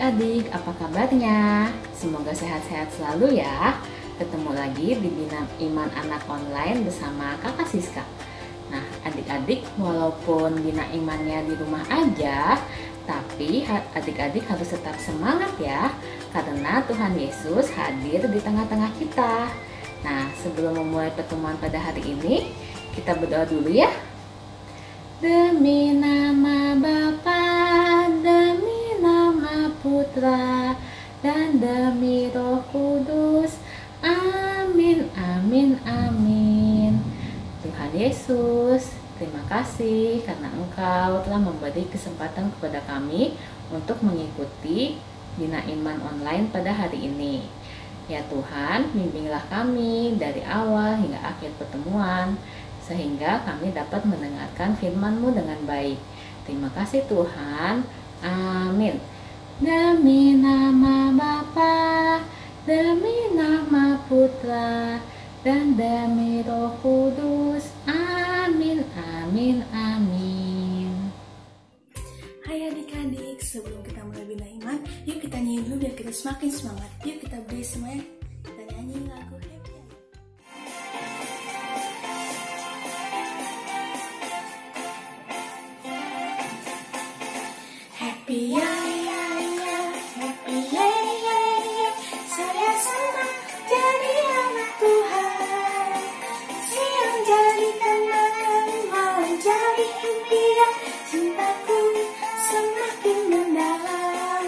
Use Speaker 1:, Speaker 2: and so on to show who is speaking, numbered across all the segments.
Speaker 1: adik-adik, apa kabarnya? Semoga sehat-sehat selalu ya. Ketemu lagi di Bina Iman Anak Online bersama Kakak Siska. Nah, adik-adik, walaupun Bina Imannya di rumah aja, tapi adik-adik harus tetap semangat ya, karena Tuhan Yesus hadir di tengah-tengah kita. Nah, sebelum memulai pertemuan pada hari ini, kita berdoa dulu ya. Demi nama Bapa, demi nama Putra, dan demi Roh Kudus. Amin, amin, amin. Tuhan Yesus, terima kasih karena Engkau telah memberi kesempatan kepada kami untuk mengikuti Bina Iman Online pada hari ini. Ya Tuhan, bimbinglah kami dari awal hingga akhir pertemuan, sehingga kami dapat mendengarkan firman-Mu dengan baik. Terima kasih Tuhan. Amin. Demi nama Bapa, demi nama Putra, dan demi Roh Kudus. Amin, amin, amin.
Speaker 2: Hai adik-adik, sebelum kita mulai Bina Iman, yuk kita nyanyi dulu biar kita semakin semangat. Yuk kita beri semuanya, kita nyanyi lagu Happy. Happy ya ya ya, happy ya ya ya, saya senang jadi anak Tuhan. Siang jadi kenangan, malam jadi impian, cintaku semakin mendalam.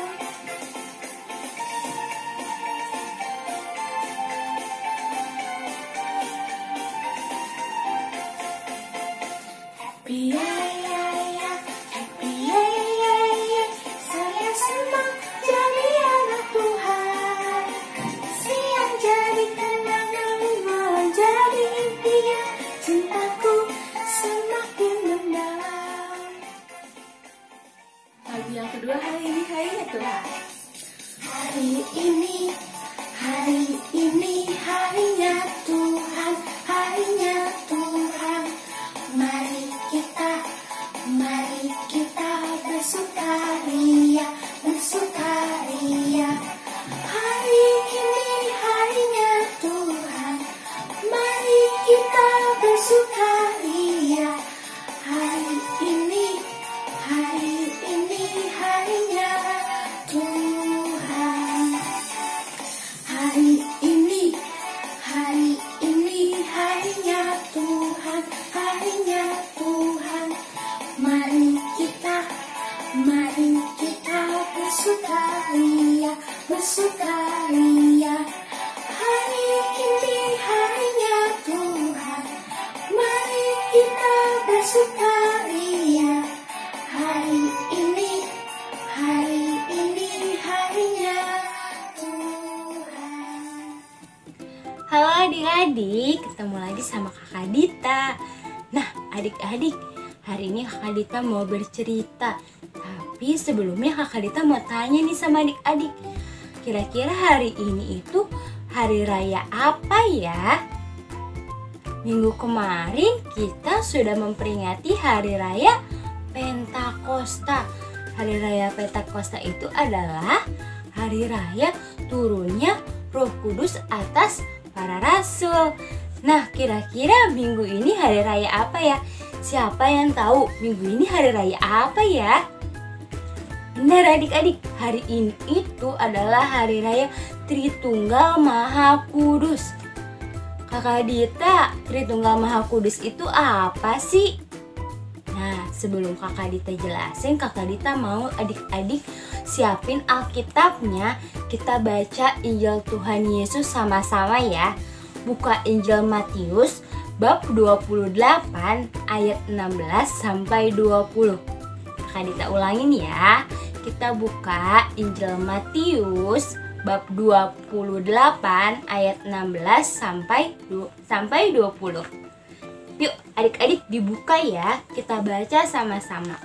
Speaker 2: Happy ya ya ya, happy ya ya ya, saya senang jadi anak Tuhan. Siang jadi kenangan, malam jadi impian, cintaku semakin mendalam. Lagu yang kedua hari ini harinya Tuhan. Hari ini harinya Tuhan, harinya Tuhan. Mari kita bersukaria, bersukaria. Hari ini harinya Tuhan, mari kita bersukaria. Hari ini harinya Tuhan. Hari ini harinya Tuhan, harinya Tuhan. Mari kita bersukaria, bersukaria. Hari ini harinya Tuhan, mari kita bersukaria. Hari ini harinya Tuhan.
Speaker 3: Halo adik-adik, ketemu lagi sama Kakak Dita. Nah adik-adik, hari ini Kakak Dita mau bercerita. Tapi sebelumnya Kakak Dita mau tanya nih sama adik-adik, kira-kira hari ini itu hari raya apa ya? Minggu kemarin kita sudah memperingati hari raya Pentakosta. Hari raya Pentakosta itu adalah hari raya turunnya Roh Kudus atas para rasul. Nah, kira-kira minggu ini hari raya apa ya? Siapa yang tahu minggu ini hari raya apa ya? Benar adik-adik, hari ini itu adalah hari raya Tritunggal Maha Kudus. Kakak Dita, Tritunggal Maha Kudus itu apa sih? Nah, sebelum Kakak Dita jelasin, Kakak Dita mau adik-adik siapin Alkitabnya. Kita baca Injil Tuhan Yesus sama-sama ya. Buka Injil Matius bab 28 ayat 16 sampai 20. Kakak Dita ulangin ya. Kita buka Injil Matius bab 28 ayat 16 sampai 20. Yuk adik-adik dibuka ya, kita baca sama-sama.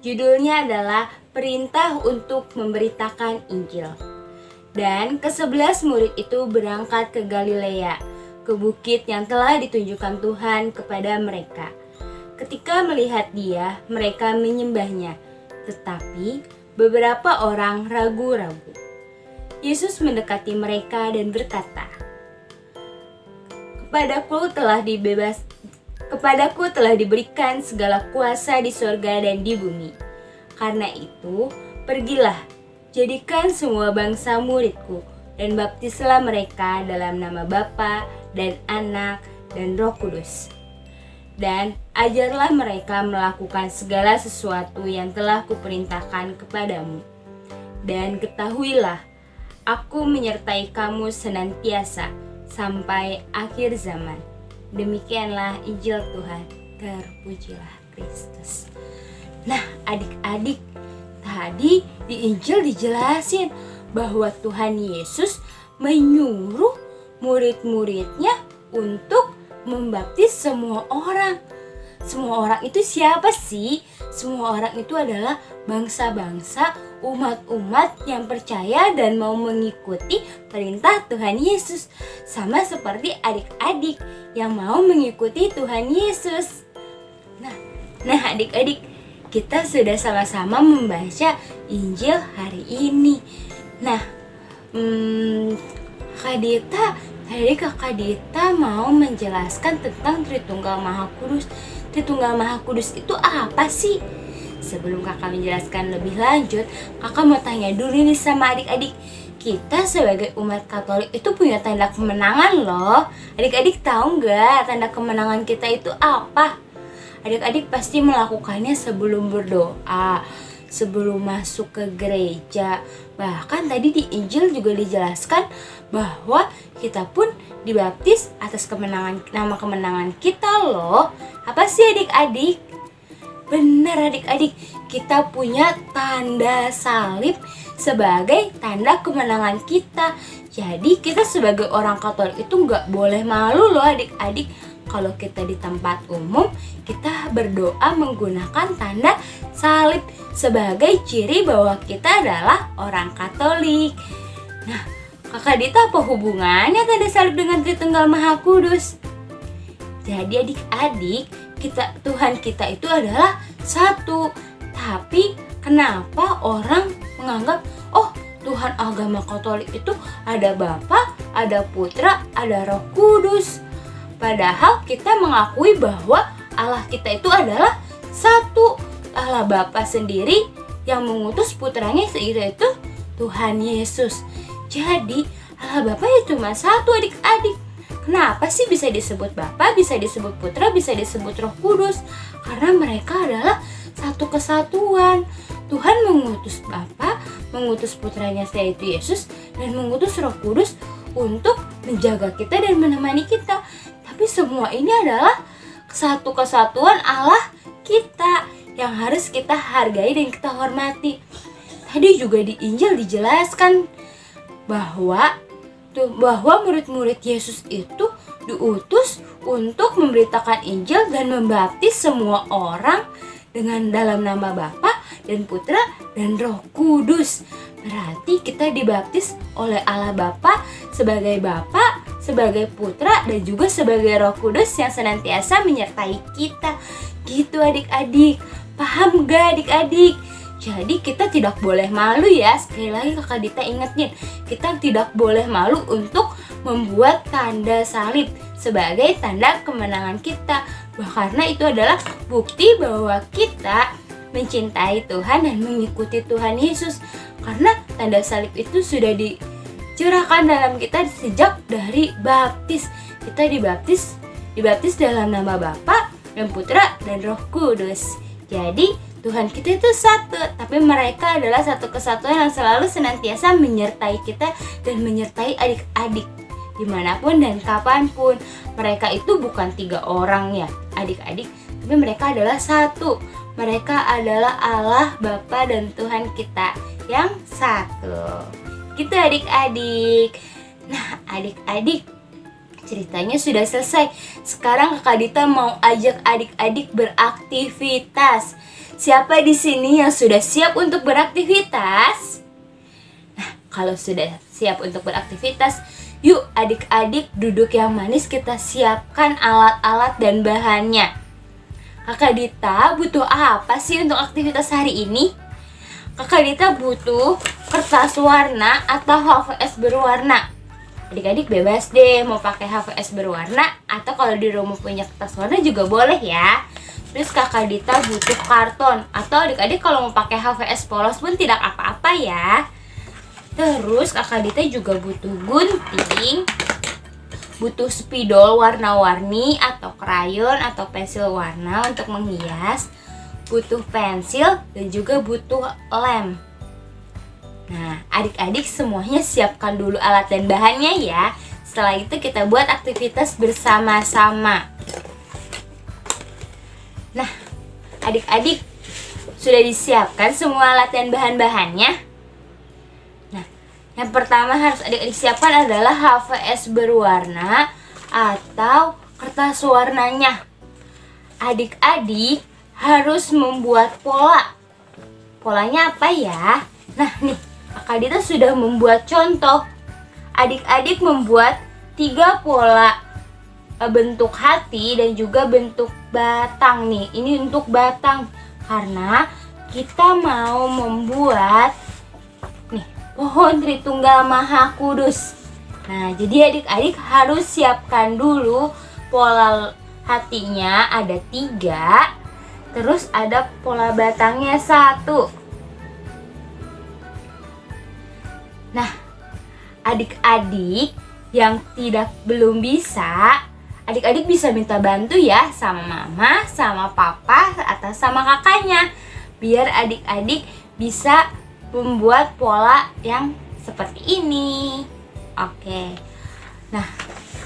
Speaker 3: Judulnya adalah Perintah untuk Memberitakan Injil. Dan ke-11 murid itu berangkat ke Galilea, ke bukit yang telah ditunjukkan Tuhan kepada mereka. Ketika melihat dia, mereka menyembahnya. Tetapi beberapa orang ragu-ragu. Yesus mendekati mereka dan berkata, Kepadaku telah diberikan segala kuasa di sorga dan di bumi. Karena itu, pergilah, jadikan semua bangsa muridku, dan baptislah mereka dalam nama Bapa dan Anak dan Roh Kudus. Dan ajarlah mereka melakukan segala sesuatu yang telah kuperintahkan kepadamu. Dan ketahuilah, aku menyertai kamu senantiasa sampai akhir zaman. Demikianlah Injil Tuhan, terpujilah Kristus. Nah adik-adik, tadi di Injil dijelasin bahwa Tuhan Yesus menyuruh murid-muridnya untuk membaptis semua orang. Semua orang itu siapa sih? Semua orang itu adalah bangsa-bangsa, umat-umat yang percaya dan mau mengikuti perintah Tuhan Yesus. Sama seperti adik-adik yang mau mengikuti Tuhan Yesus. Nah adik-adik, kita sudah sama-sama membaca Injil hari ini. Nah, Kak Dita mau menjelaskan tentang Tritunggal Maha Kudus. Tritunggal Maha Kudus itu apa sih? Sebelum kakak menjelaskan lebih lanjut, kakak mau tanya dulu nih sama adik-adik. Kita sebagai umat Katolik itu punya tanda kemenangan loh. Adik-adik tahu nggak tanda kemenangan kita itu apa? Adik-adik pasti melakukannya sebelum berdoa, sebelum masuk ke gereja. Bahkan tadi di Injil juga dijelaskan bahwa kita pun dibaptis atas nama kemenangan kita loh. Apa sih adik-adik? Benar adik-adik, kita punya tanda salib sebagai tanda kemenangan kita. Jadi kita sebagai orang Katolik itu nggak boleh malu loh adik-adik. Kalau kita di tempat umum, kita berdoa menggunakan tanda salib sebagai ciri bahwa kita adalah orang Katolik. Nah, Kakak Dita, apa hubungannya tanda salib dengan Tritunggal Maha Kudus? Jadi adik-adik, Tuhan kita itu adalah satu. Tapi kenapa orang menganggap, oh Tuhan agama Katolik itu ada Bapa, ada Putra, ada Roh Kudus. Padahal kita mengakui bahwa Allah kita itu adalah satu. Allah Bapa sendiri yang mengutus putranya yaitu Tuhan Yesus. Jadi Allah Bapa ya cuma satu adik-adik. Kenapa sih bisa disebut Bapa, bisa disebut Putra, bisa disebut Roh Kudus? Karena mereka adalah satu kesatuan. Tuhan mengutus Bapa, mengutus putranya yaitu Yesus, dan mengutus Roh Kudus untuk menjaga kita dan menemani kita. Tapi semua ini adalah satu kesatuan Allah kita yang harus kita hargai dan kita hormati. Tadi juga di Injil dijelaskan bahwa murid-murid Yesus itu diutus untuk memberitakan Injil dan membaptis semua orang dengan dalam nama Bapa dan Putra dan Roh Kudus. Berarti kita dibaptis oleh Allah Bapa sebagai Bapa, sebagai Putra, dan juga sebagai Roh Kudus yang senantiasa menyertai kita. Gitu adik-adik. Paham gak adik-adik? Jadi kita tidak boleh malu ya. Sekali lagi Kakak Dita ingetin, kita tidak boleh malu untuk membuat tanda salib sebagai tanda kemenangan kita. Karena itu adalah bukti bahwa kita mencintai Tuhan dan mengikuti Tuhan Yesus. Karena tanda salib itu sudah dicurahkan dalam kita sejak dari baptis. Kita dibaptis dalam nama Bapa dan Putra dan Roh Kudus. Jadi Tuhan kita itu satu, tapi mereka adalah satu kesatuan yang selalu senantiasa menyertai kita dan menyertai adik-adik dimanapun dan kapanpun. Mereka itu bukan 3 orang ya adik-adik, tapi mereka adalah satu. Mereka adalah Allah Bapa dan Tuhan kita yang satu. Gitu adik-adik. Nah adik-adik, ceritanya sudah selesai. Sekarang Kakak Dita mau ajak adik-adik beraktivitas. Siapa di sini yang sudah siap untuk beraktivitas? Nah, kalau sudah siap untuk beraktivitas, yuk adik-adik duduk yang manis, kita siapkan alat-alat dan bahannya. Kakak Dita butuh apa sih untuk aktivitas hari ini? Kakak Dita butuh kertas warna atau HVS berwarna. Adik-adik bebas deh mau pakai HVS berwarna atau kalau di rumah punya kertas warna juga boleh ya. Terus Kakak Dita butuh karton atau adik-adik kalau mau pakai HVS polos pun tidak apa-apa ya. Terus Kakak Dita juga butuh gunting, butuh spidol warna-warni atau krayon atau pensil warna untuk menghias, butuh pensil dan juga butuh lem. Nah, adik-adik semuanya siapkan dulu alat dan bahannya ya. Setelah itu kita buat aktivitas bersama-sama. Nah, adik-adik sudah disiapkan semua alat dan bahan-bahannya? Nah, yang pertama harus adik-adik siapkan adalah HVS berwarna atau kertas warnanya. Adik-adik harus membuat pola. Polanya apa ya? Nah, nih Kakak Dita sudah membuat contoh. Adik-adik membuat 3 pola bentuk hati dan juga bentuk batang nih. Ini untuk batang karena kita mau membuat nih pohon Tritunggal Maha Kudus. Nah, jadi adik-adik harus siapkan dulu pola hatinya ada 3. Terus ada pola batangnya 1. Nah, adik-adik yang belum bisa, adik-adik bisa minta bantu ya sama mama, sama papa, atau sama kakaknya. Biar adik-adik bisa membuat pola yang seperti ini. Oke. Nah,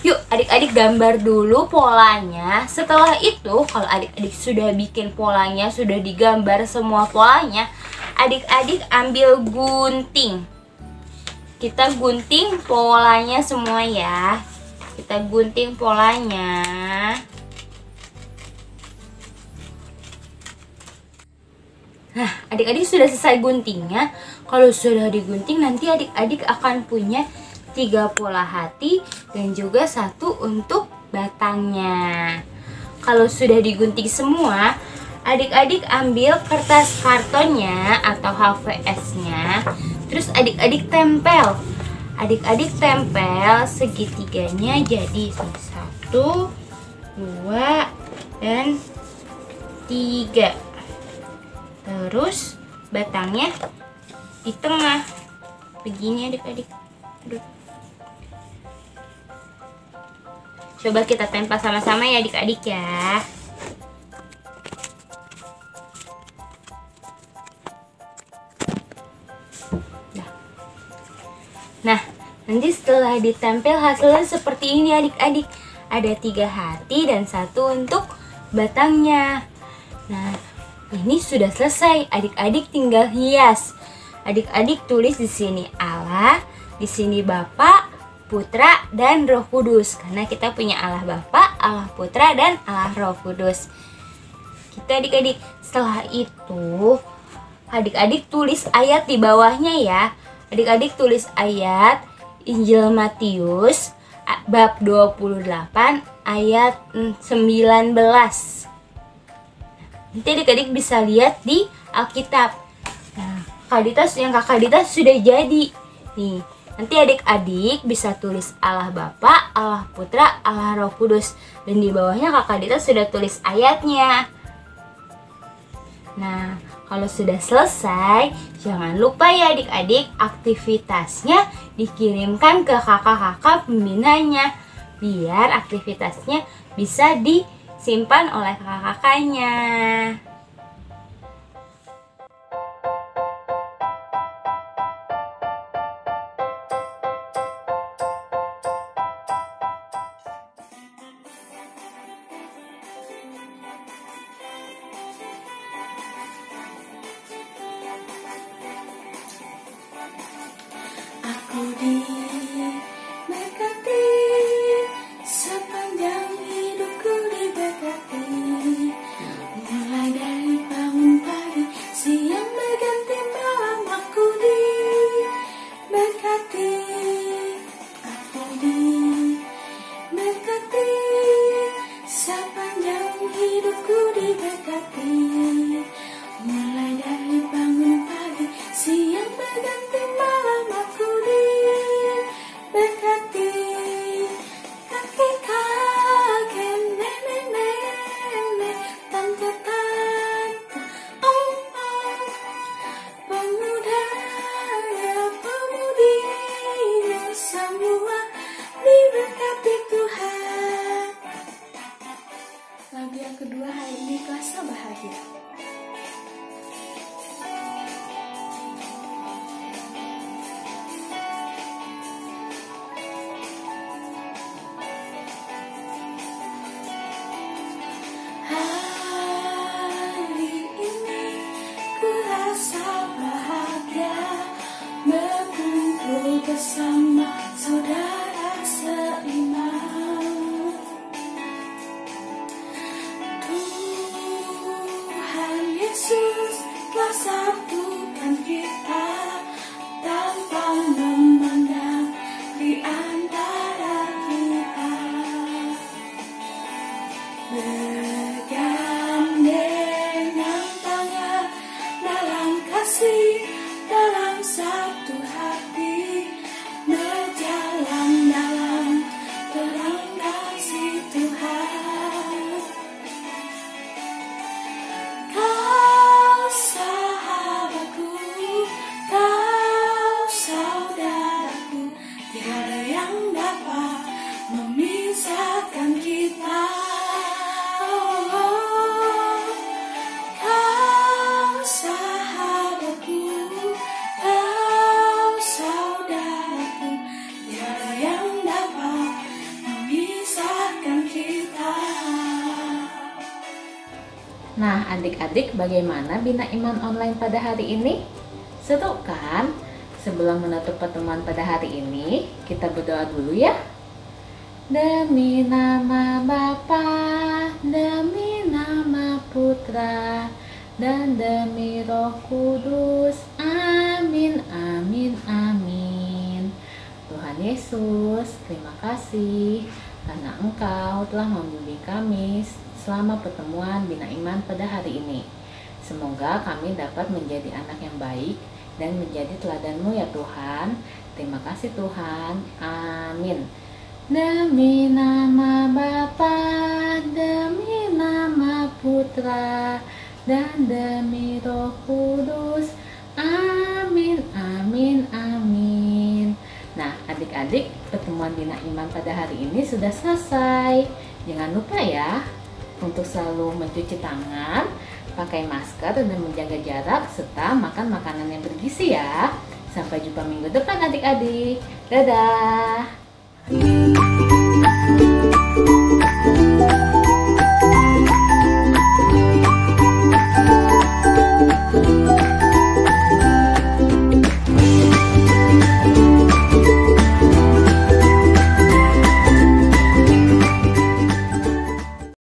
Speaker 3: yuk adik-adik gambar dulu polanya. Setelah itu, kalau adik-adik sudah bikin polanya, sudah digambar semua polanya, adik-adik ambil gunting. Kita gunting polanya semua ya. Kita gunting polanya. Nah, adik-adik sudah selesai guntingnya. Kalau sudah digunting, nanti adik-adik akan punya 3 pola hati dan juga 1 untuk batangnya. Kalau sudah digunting semua, adik-adik ambil kertas kartonnya atau HVS-nya. Terus adik-adik tempel. Adik-adik tempel segitiganya jadi 1, 2, dan 3. Terus batangnya di tengah. Begini adik-adik. Coba kita tempel sama-sama ya adik-adik ya. Nah, nanti setelah ditempel hasilnya seperti ini adik-adik. Ada 3 hati dan 1 untuk batangnya. Nah, ini sudah selesai. Adik-adik tinggal hias. Adik-adik tulis di sini Allah, di sini Bapa, Putra, dan Roh Kudus. Karena kita punya Allah Bapa, Allah Putra, dan Allah Roh Kudus. Kita adik-adik, setelah itu adik-adik tulis ayat di bawahnya ya. Adik-adik tulis ayat Injil Matius bab 28 ayat 19. Nanti adik-adik bisa lihat di Alkitab. Nah, Kakak Dita sudah jadi. Nih, nanti adik-adik bisa tulis Allah Bapa, Allah Putra, Allah Roh Kudus. Dan di bawahnya Kakak Dita sudah tulis ayatnya. Nah, kalau sudah selesai, jangan lupa ya adik-adik aktivitasnya dikirimkan ke kakak-kakak pembinanya. Biar aktivitasnya bisa disimpan oleh kakak-kakaknya.
Speaker 2: Aku diberkati, sepanjang hidupku diberkati. Mulai dari bangun pagi, siang berganti malam, aku diberkati. Aku diberkati, sepanjang hidupku diberkati. Mulai dari bangun pagi, Lagu yang kedua hari ini Rasa Bahagia. Hari ini ku rasa bahagia berkumpul bersama saudara seiman. Tuhan Yesus telah satukan kita tanpa memandang di antara kita. Bergandengan tangan dalam kasih, dalam satu hati, berjalan dalam terang kasih Tuhan. Kau sahabatku, kau saudaraku, tiada yang dapat memisahkan kita. Kau sahabatku, kau saudaraku, tiada yang dapat memisahkan kita.
Speaker 1: Nah, adik-adik, bagaimana Bina Iman Online pada hari ini? Seru kan? Sebelum menutup pertemuan pada hari ini, kita berdoa dulu ya. Demi nama Bapa, demi nama Putra, dan demi Roh Kudus. Amin, amin, amin. Tuhan Yesus, terima kasih karena Engkau telah membimbing kami selama pertemuan Bina Iman pada hari ini. Semoga kami dapat menjadi anak yang baik dan menjadi teladan-Mu ya Tuhan. Terima kasih Tuhan. Amin. Demi nama Bapa, demi nama Putra, dan demi Roh Kudus. Amin, amin, amin. Nah, adik-adik, pertemuan Bina Iman pada hari ini sudah selesai. Jangan lupa ya untuk selalu mencuci tangan, pakai masker, dan menjaga jarak, serta makan makanan yang bergizi ya. Sampai jumpa minggu depan adik-adik. Dadah.